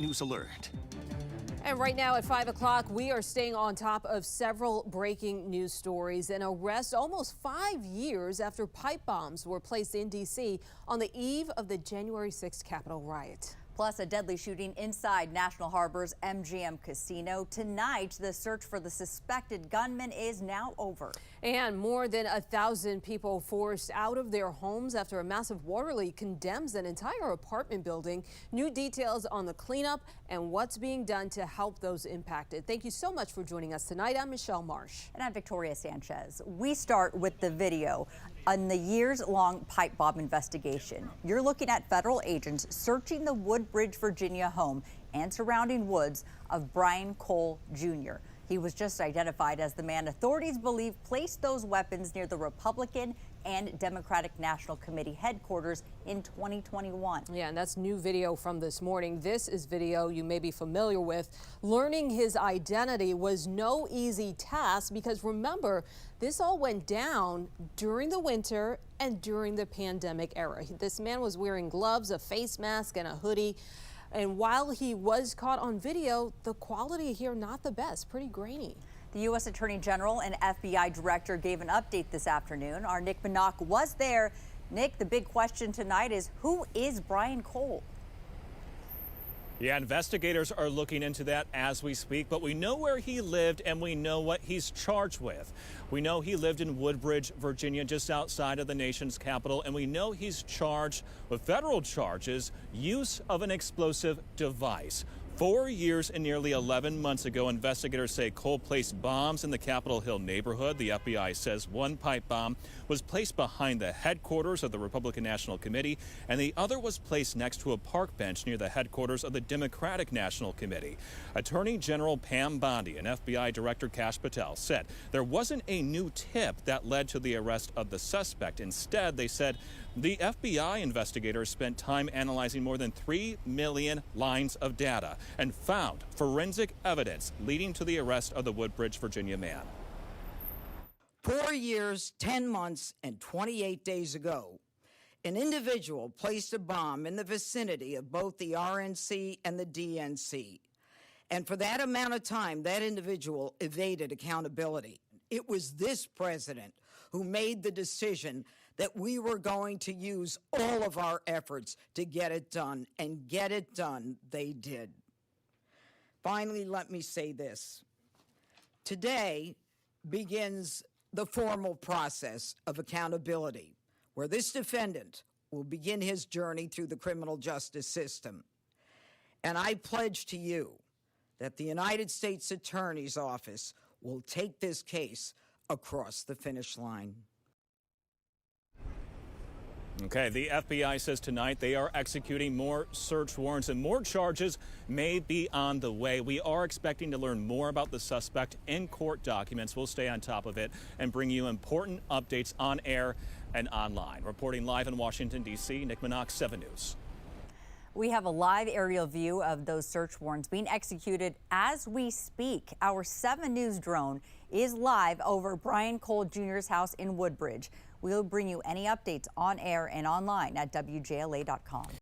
News Alert. And right now at 5 o'clock, we are staying on top of several breaking news stories. An arrest almost 5 years after pipe bombs were placed in D.C. on the eve of the January 6th Capitol riot. Plus, a deadly shooting inside National Harbor's MGM Casino. Tonight, the search for the suspected gunman is now over. And more than 1,000 people forced out of their homes after a massive water leak condemns an entire apartment building. New details on the cleanup and what's being done to help those impacted. Thank you so much for joining us tonight. I'm Michelle Marsh. And I'm Victoria Sanchez. We start with the video on the years-long pipe bomb investigation. You're looking at federal agents searching the Woodbridge, Virginia home and surrounding woods of Brian Cole Jr. He was just identified as the man authorities believe placed those weapons near the Republican and Democratic National Committee headquarters in 2021. Yeah, and that's new video from this morning. This is video you may be familiar with. Learning his identity was no easy task because remember, this all went down during the winter and during the pandemic era. This man was wearing gloves, a face mask, and a hoodie. And while he was caught on video, the quality here not the best, pretty grainy. The U.S. Attorney General and FBI Director gave an update this afternoon. Our Nick Minock was there. Nick, the big question tonight is who is Brian Cole? Yeah, investigators are looking into that as we speak, but we know where he lived and we know what he's charged with. We know he lived in Woodbridge, Virginia, just outside of the nation's capital, and we know he's charged with federal charges, use of an explosive device. 4 years and nearly 11 months ago, investigators say Cole placed bombs in the Capitol Hill neighborhood. The FBI says one pipe bomb was placed behind the headquarters of the Republican National Committee, and the other was placed next to a park bench near the headquarters of the Democratic National Committee. Attorney General Pam Bondi and FBI Director Kash Patel said there wasn't a new tip that led to the arrest of the suspect. Instead, they said the FBI investigators spent time analyzing more than 3 million lines of data and found forensic evidence leading to the arrest of the Woodbridge, Virginia man. 4 years, 10 months, and 28 days ago, an individual placed a bomb in the vicinity of both the RNC and the DNC. And for that amount of time, that individual evaded accountability. It was this president who made the decision that we were going to use all of our efforts to get it done, and get it done they did. Finally, let me say this. Today begins the formal process of accountability, where this defendant will begin his journey through the criminal justice system. And I pledge to you that the United States Attorney's Office will take this case across the finish line. Okay, the FBI says tonight they are executing more search warrants and more charges may be on the way. We are expecting to learn more about the suspect in court documents. We'll stay on top of it and bring you important updates on air and online. Reporting live in Washington, D.C., Nick Minock, 7 News. We have a live aerial view of those search warrants being executed as we speak. Our 7 News drone is live over Brian Cole Jr.'s house in Woodbridge. We'll bring you any updates on air and online at WJLA.com.